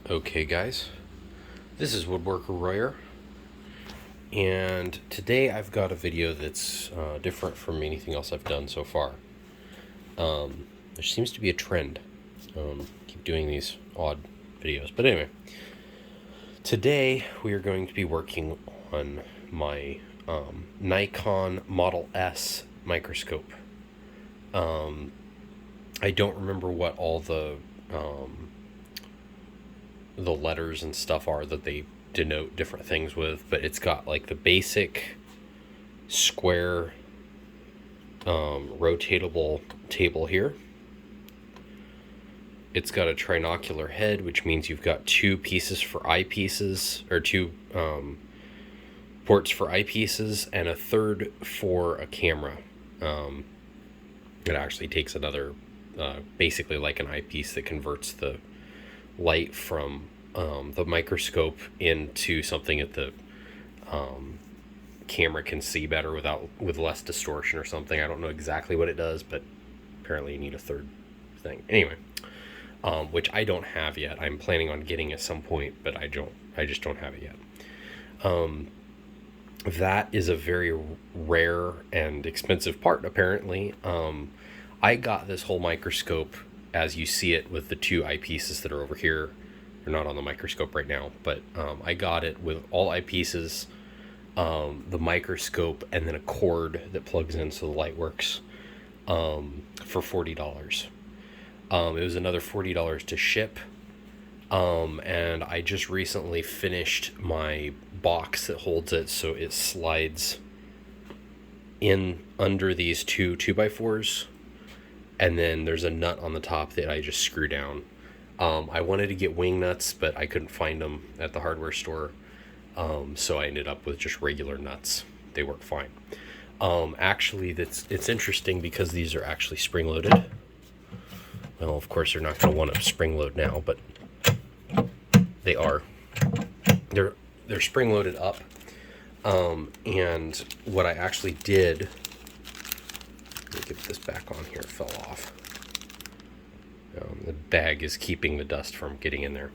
Okay, guys, this is Woodworker Royer, and today I've got a video that's different from anything else I've done so far. There seems to be a trend. Keep doing these odd videos, but anyway, today we are going to be working on my Nikon Model S microscope. I don't remember what all the letters and stuff are that they denote different things with, but it's got like the basic square rotatable table here. It's got a trinocular head, which means you've got two pieces for eyepieces, or two ports for eyepieces, and a third for a camera. It actually takes another, basically like an eyepiece that converts the light from the microscope into something that the camera can see better with less distortion or something. I don't know exactly what it does, but apparently you need a third thing. Anyway, which I don't have yet. I'm planning on getting at some point, but I just don't have it yet. That is a very rare and expensive part, apparently. I got this whole microscope as you see it with the two eyepieces that are over here. They're not on the microscope right now, but I got it with all eyepieces, the microscope, and then a cord that plugs in so the light works, for $40. It was another $40 to ship, and I just recently finished my box that holds it, so it slides in under these two 2x4s, and then there's a nut on the top that I just screw down. I wanted to get wing nuts, but I couldn't find them at the hardware store, so I ended up with just regular nuts. They work fine. Actually, it's interesting because these are actually spring-loaded. Well, of course, they're not going to want to spring-load now, but they are. They're spring-loaded up, and what I actually did... Let me get this back on here. It fell off. The bag is keeping the dust from getting in there.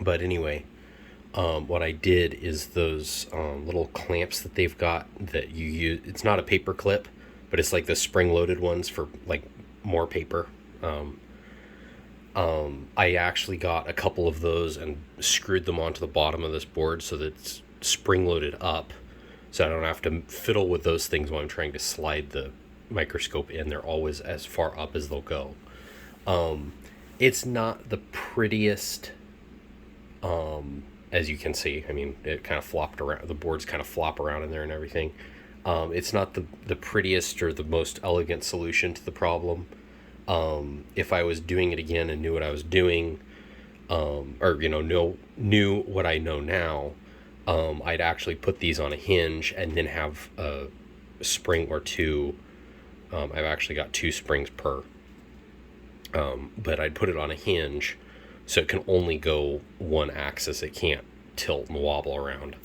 But anyway, what I did is those little clamps that they've got that you use. It's not a paper clip, but it's like the spring-loaded ones for like more paper. I actually got a couple of those and screwed them onto the bottom of this board so that it's spring-loaded up, so I don't have to fiddle with those things while I'm trying to slide the microscope in. They're always as far up as they'll go. It's not the prettiest, as you can see. I mean, it kind of flopped around. The boards kind of flop around in there and everything. It's not the prettiest or the most elegant solution to the problem. If I was doing it again and knew what I was doing, or knew what I know now, I'd actually put these on a hinge and then have a spring or two. I've actually got two springs per. But I'd put it on a hinge so it can only go one axis. It can't tilt and wobble around,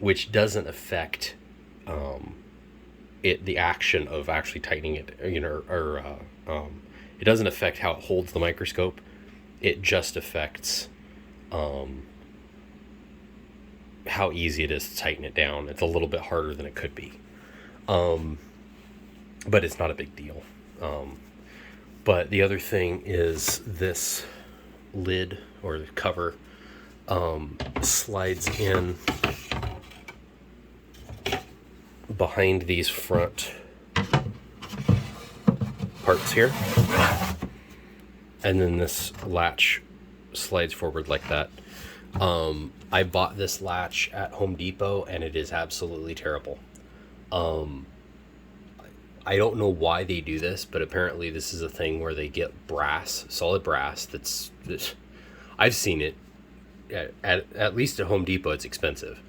which doesn't affect the action of actually tightening it, it doesn't affect how it holds the microscope. It just affects how easy it is to tighten it down. It's a little bit harder than it could be, but it's not a big deal. But the other thing is this lid or the cover slides in behind these front parts here, and then this latch slides forward like that. I bought this latch at Home Depot and it is absolutely terrible. I don't know why they do this, but apparently this is a thing where they get brass, solid brass. That's I've seen it at least at Home Depot. It's expensive.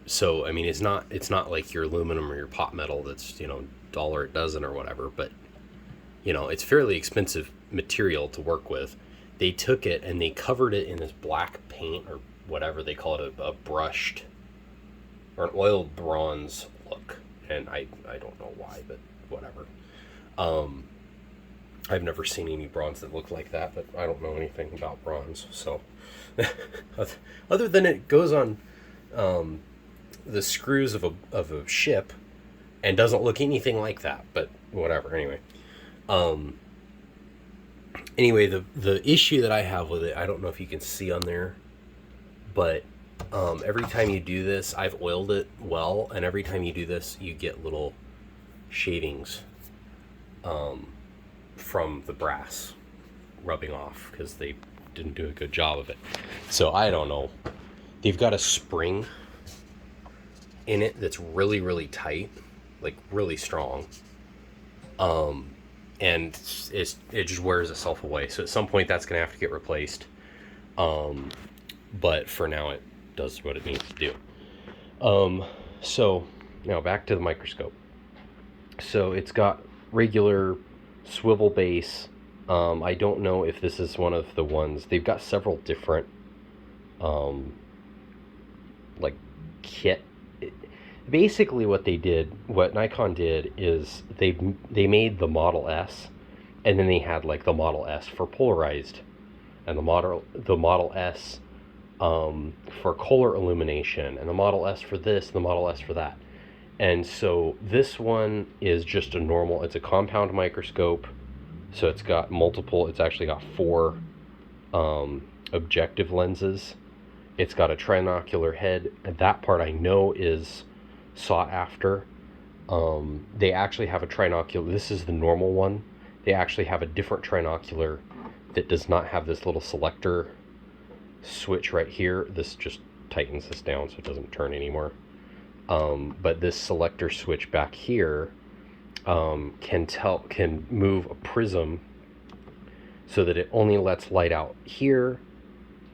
So I mean, it's not like your aluminum or your pot metal that's $1 a dozen or whatever, but it's fairly expensive material to work with. They took it and they covered it in this black paint or whatever they call it, a brushed or an oil bronze look. And I don't know why, but whatever. I've never seen any bronze that look like that, but I don't know anything about bronze. So, other than it goes on the screws of a ship and doesn't look anything like that, but whatever. Um, anyway, the issue that I have with it, I don't know if you can see on there, but every time you do this, I've oiled it well, and every time you do this, you get little shavings from the brass rubbing off because they didn't do a good job of it. So I don't know. They've got a spring in it that's really, really tight, like really strong. And it just wears itself away. So at some point that's going to have to get replaced. But for now it does what it needs to do. So now back to the microscope. So it's got regular swivel base. I don't know if this is one of the ones. They've got several different like kit. Basically what Nikon did is they made the Model S, and then they had like the Model S for polarized, and the Model S for color illumination, and the Model S for this, and the Model S for that. And so this one is just it's a compound microscope. So it's actually got 4 objective lenses. It's got a trinocular head, and that part I know is sought after. They actually have a trinocular. This is the normal one. They actually have a different trinocular that does not have this little selector switch right here. This just tightens this down so it doesn't turn anymore. But this selector switch back here can move a prism so that it only lets light out here,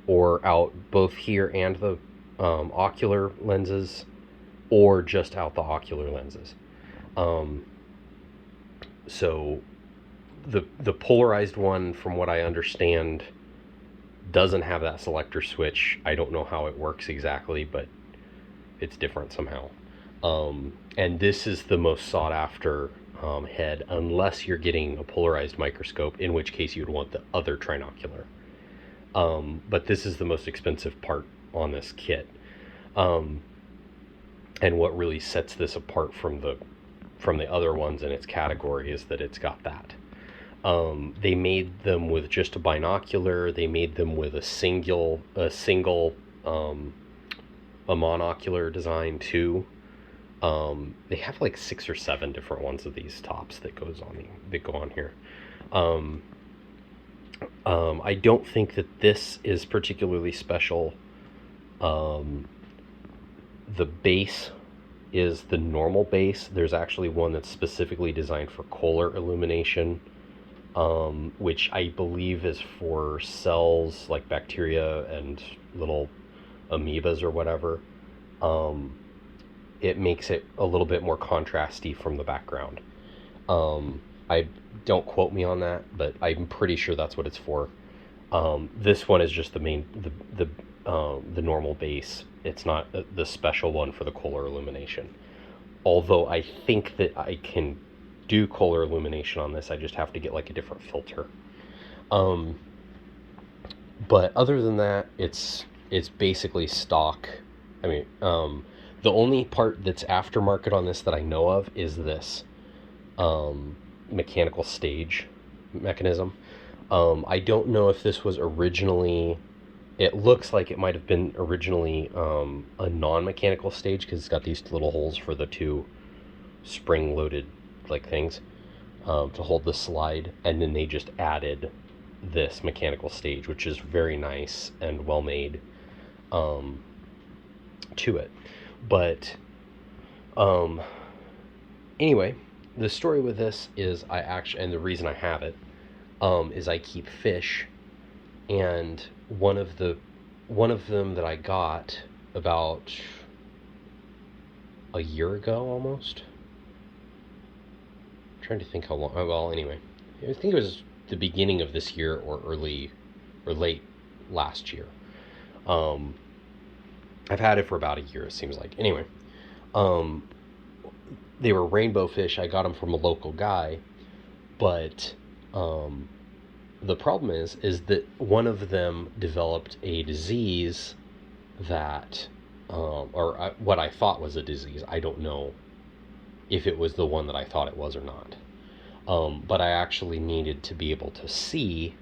or out both here and the ocular lenses, or just out the ocular lenses. So the polarized one, from what I understand, doesn't have that selector switch. I don't know how it works exactly, but it's different somehow. And this is the most sought after head, unless you're getting a polarized microscope, in which case you would want the other trinocular. But this is the most expensive part on this kit. And what really sets this apart from the other ones in its category is that it's got that. They made them with just a binocular. They made them with a single a monocular design too. They have like 6 or 7 different ones of these tops that go on here. I don't think that this is particularly special. The base is the normal base. There's actually one that's specifically designed for color illumination, which I believe is for cells like bacteria and little amoebas or whatever. It makes it a little bit more contrasty from the background. I don't quote me on that, but I'm pretty sure that's what it's for. This one is just the normal base. It's not the special one for the color illumination. Although I think that I can do color illumination on this, I just have to get like a different filter. But other than that, it's basically stock. I mean, the only part that's aftermarket on this that I know of is this mechanical stage mechanism. I don't know if this was originally... It looks like it might have been originally a non-mechanical stage, because it's got these little holes for the 2 spring-loaded like things to hold the slide, and then they just added this mechanical stage, which is very nice and well made to it. But anyway, the story with this is and the reason I have it is I keep fish, and one of them that I got about a year ago almost. I'm trying to think how long. Well, anyway, I think it was the beginning of this year or late last year. I've had it for about a year, it seems like. Anyway, they were rainbow fish. I got them from a local guy, but The problem is that one of them developed a disease that, what I thought was a disease. I don't know if it was the one that I thought it was or not. But I actually needed to be able to see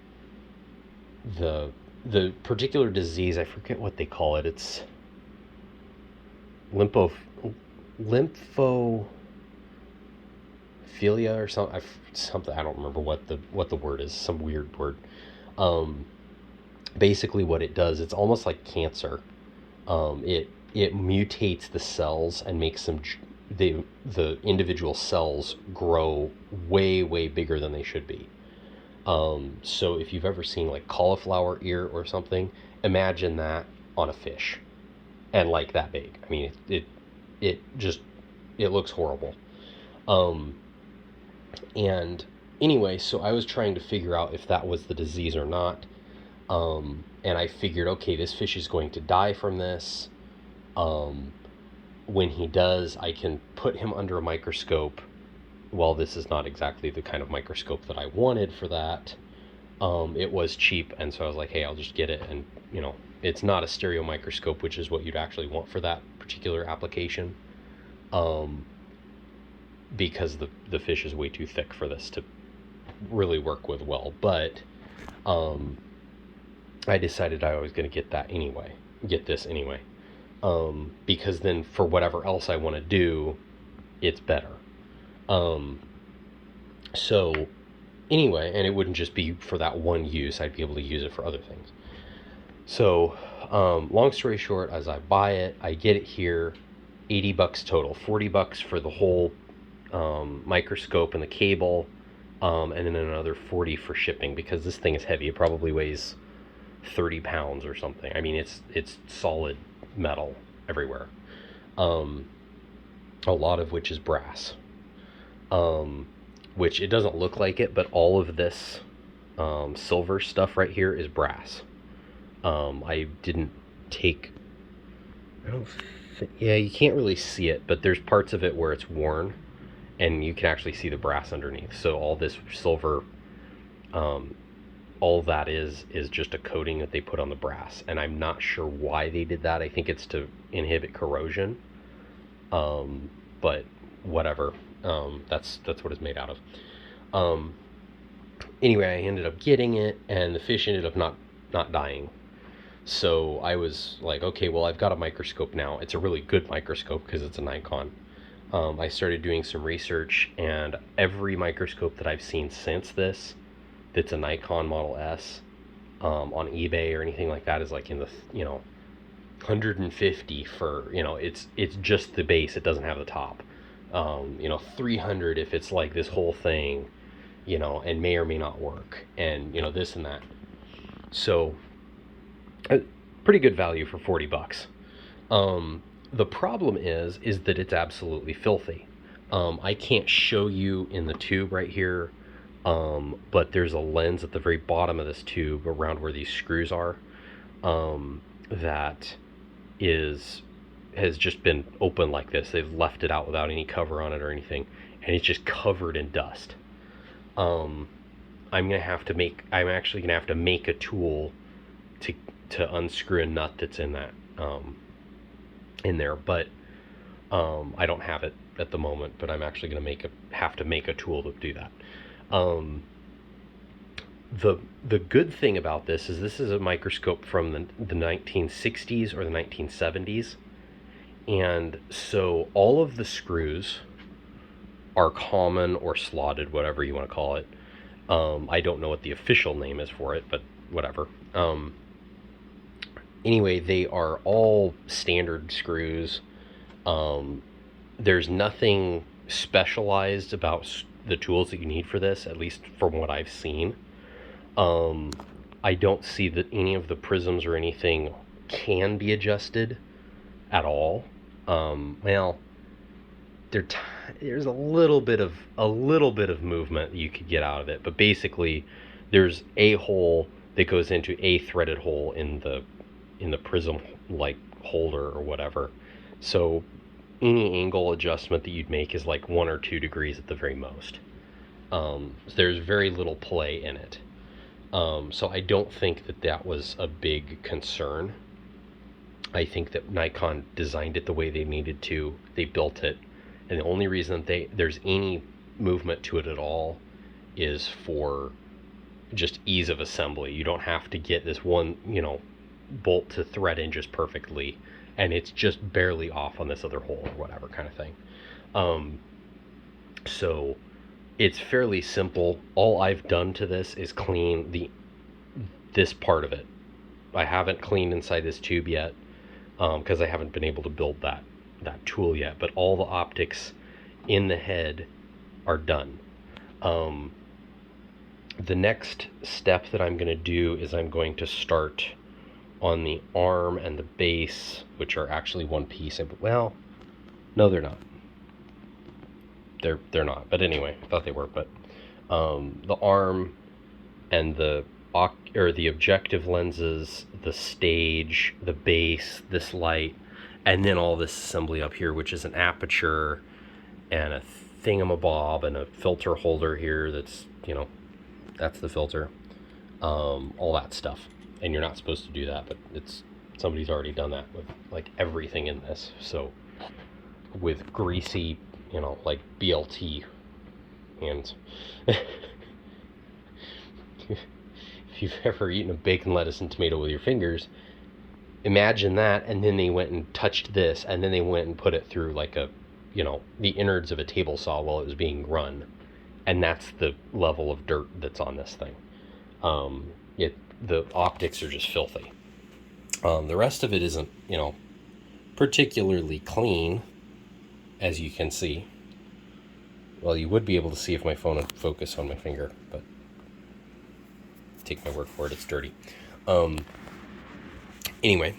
the the particular disease. I forget what they call it. It's lympho lympho philia or something. I don't remember what the word is. Some weird word. Um, Basically, what it does, it's almost like cancer. It mutates the cells and makes them the individual cells grow way bigger than they should be. So if you've ever seen like cauliflower ear or something, imagine that on a fish, and like that big. I mean, it just it looks horrible. Um, And anyway, so I was trying to figure out if that was the disease or not. And I figured, okay, this fish is going to die from this. Um, when he does, I can put him under a microscope. Well, this is not exactly the kind of microscope that I wanted for that. It was cheap, and so I was like, hey, I'll just get it. And, it's not a stereo microscope, which is what you'd actually want for that particular application. Um, because the fish is way too thick for this to really work with well. But um, I decided I was going to get this anyway, because then for whatever else I want to do, it's better. Um, so anyway, and it wouldn't just be for that one use. I'd be able to use it for other things. So long story short, as I buy it, I get it here, $80 total, $40 for the whole microscope and the cable, and then another 40 for shipping, because this thing is heavy. It probably weighs 30 pounds or something. I mean, it's solid metal everywhere, um, a lot of which is brass, which it doesn't look like it, but all of this silver stuff right here is brass. I didn't take, I don't yeah, you can't really see it, but there's parts of it where it's worn, and you can actually see the brass underneath. So all this silver, all that is just a coating that they put on the brass, and I'm not sure why they did that. I think it's to inhibit corrosion, but whatever. That's what it's made out of. Um, anyway, I ended up getting it, and the fish ended up not dying. So I was like, okay, well, I've got a microscope now. It's a really good microscope because it's a Nikon. I started doing some research, and every microscope that I've seen since this, that's a Nikon Model S, on eBay or anything like that, is like in the 150 for, it's just the base. It doesn't have the top. 300 if it's like this whole thing, and may or may not work, and this and that. So pretty good value for $40. The problem is that it's absolutely filthy. I can't show you in the tube right here, but there's a lens at the very bottom of this tube around where these screws are, that has just been open like this. They've left it out without any cover on it or anything, and it's just covered in dust. I'm actually gonna have to make a tool to unscrew a nut that's in that in there, but I don't have it at the moment. But I'm actually going to have to make a tool to do that. The good thing about this is a microscope from the 1960s or the 1970s, and so all of the screws are common or slotted, whatever you want to call it. I don't know what the official name is for it, but whatever. Anyway, they are all standard screws. There's nothing specialized about the tools that you need for this, at least from what I've seen. I don't see that any of the prisms or anything can be adjusted at all. Well, there's a little bit of movement you could get out of it, but basically, there's a hole that goes into a threaded hole in the prism like holder or whatever. So any angle adjustment that you'd make is like 1 or 2 degrees at the very most. There's very little play in it. So I don't think that that was a big concern. I think that Nikon designed it the way they needed to. They built it, and the only reason there's any movement to it at all is for just ease of assembly. You don't have to get this one, bolt to thread in just perfectly, and it's just barely off on this other hole or whatever kind of thing. So it's fairly simple. All I've done to this is clean this part of it. I haven't cleaned inside this tube yet, because I haven't been able to build that tool yet. But all the optics in the head are done. The next step that I'm going to do is I'm going to start on the arm and the base, which are actually one piece. Well, no, they're not. They're not. But anyway, I thought they were. But the arm and the objective lenses, the stage, the base, this light, and then all this assembly up here, which is an aperture and a thingamabob and a filter holder here. That's that's the filter, all that stuff. And you're not supposed to do that, but somebody's already done that with like everything in this. So with greasy, like BLT hands. If you've ever eaten a bacon, lettuce, and tomato with your fingers, imagine that, and then they went and touched this, and then they went and put it through like the innards of a table saw while it was being run. And that's the level of dirt that's on this thing. The optics are just filthy. The rest of it isn't, particularly clean, as you can see. Well, you would be able to see if my phone would focus on my finger, but take my word for it, it's dirty. Anyway,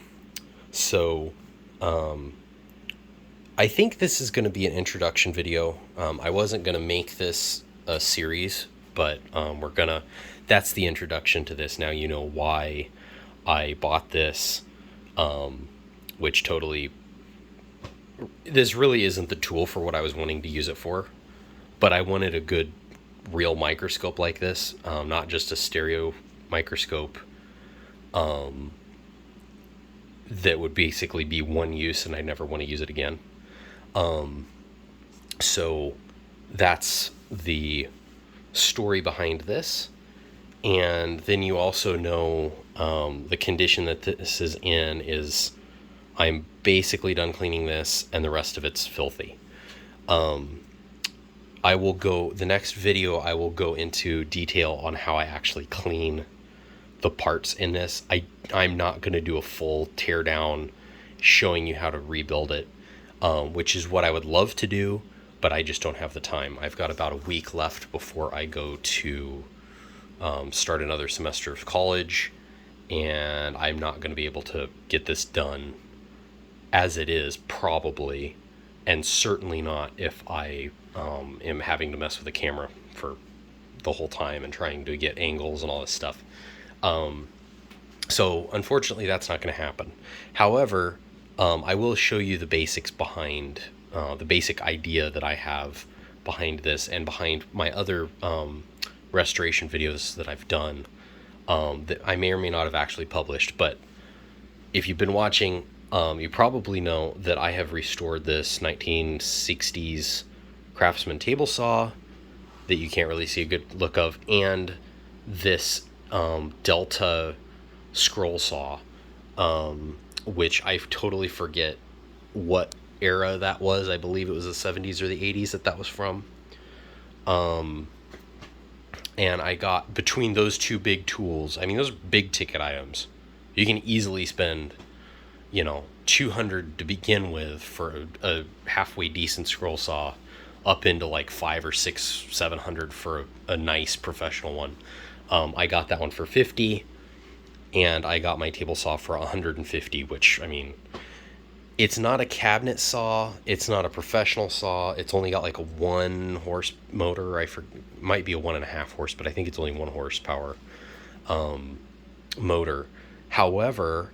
so I think this is going to be an introduction video. I wasn't going to make this a series, but that's the introduction to this. Now you know why I bought this, which this really isn't the tool for what I was wanting to use it for, but I wanted a good real microscope like this, not just a stereo microscope that would basically be one use and I never want to use it again. So that's the story behind this. And then you also know the condition that this is in is I'm basically done cleaning this and the rest of it's filthy. The next video I will go into detail on how I actually clean the parts in this. I'm not going to do a full tear down showing you how to rebuild it, which is what I would love to do, but I just don't have the time. I've got about a week left before I go to start another semester of college, and I'm not going to be able to get this done as it is, probably, and certainly not if I am having to mess with the camera for the whole time and trying to get angles and all this stuff. So unfortunately that's not going to happen. However, I will show you the basics behind the basic idea that I have behind this and behind my other restoration videos that I've done, that I may or may not have actually published. But if you've been watching, you probably know that I have restored this 1960s Craftsman table saw that you can't really see a good look of, and this Delta scroll saw, which I totally forget what era that was. I believe it was the 70s or the 80s that was from. And I got, between those two big tools, I mean, those are big ticket items. You can easily spend, $200 to begin with for a halfway decent scroll saw, up into like $500 or $600, $700 for a nice professional one. I got that one for $50, and I got my table saw for $150, which, I mean, it's not a cabinet saw, it's not a professional saw, it's only got like a 1 horse motor. Might be a 1.5 horse, but I think it's only 1 horsepower motor. However,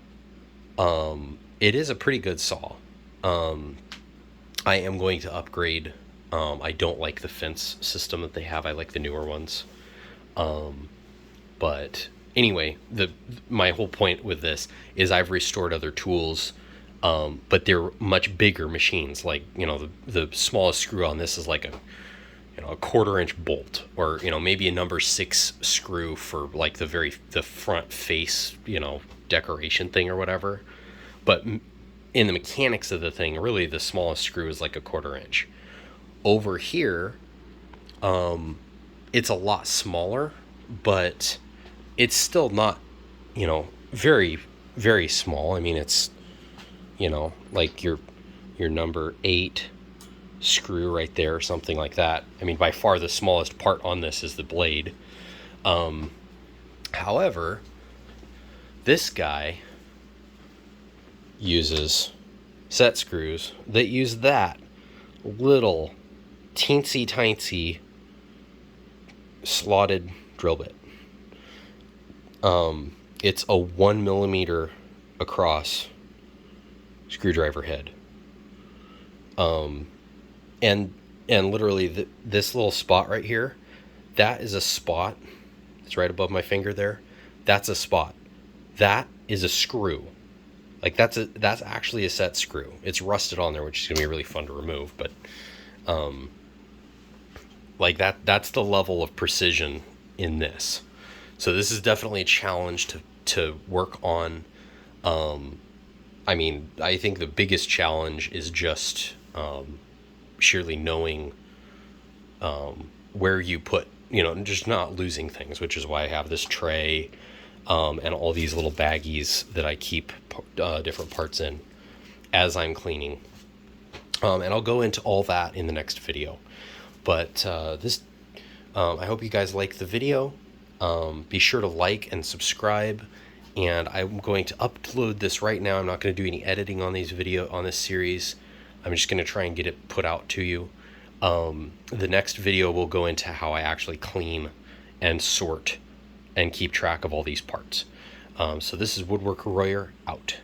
it is a pretty good saw. I am going to upgrade I don't like the fence system that they have. I like the newer ones. But anyway, my whole point with this is I've restored other tools, but they're much bigger machines. Like, the smallest screw on this is like a 1/4 inch bolt, or maybe a number 6 screw for like the front face decoration thing or whatever. But in the mechanics of the thing, really the smallest screw is like a 1/4 inch. Over here, it's a lot smaller, but it's still not very, very small. I mean, it's like your number 8 screw right there, something like that. I mean, by far the smallest part on this is the blade. However, this guy uses set screws that use that little teensy tiny slotted drill bit. It's a 1 millimeter across screwdriver head. And literally this little spot right here, that is a spot. It's right above my finger there. That's a spot. That is a screw. Like that's actually a set screw. It's rusted on there, which is gonna be really fun to remove. But like that's the level of precision in this. So this is definitely a challenge to work on. I mean, I think the biggest challenge is just sheerly knowing where you put, just not losing things, which is why I have this tray and all these little baggies that I keep different parts in as I'm cleaning. And I'll go into all that in the next video. But I hope you guys like the video. Be sure to like and subscribe. And I'm going to upload this right now. I'm not going to do any editing on this series. I'm just going to try and get it put out to you. The next video will go into how I actually clean and sort and keep track of all these parts. So this is Woodworker Royer out.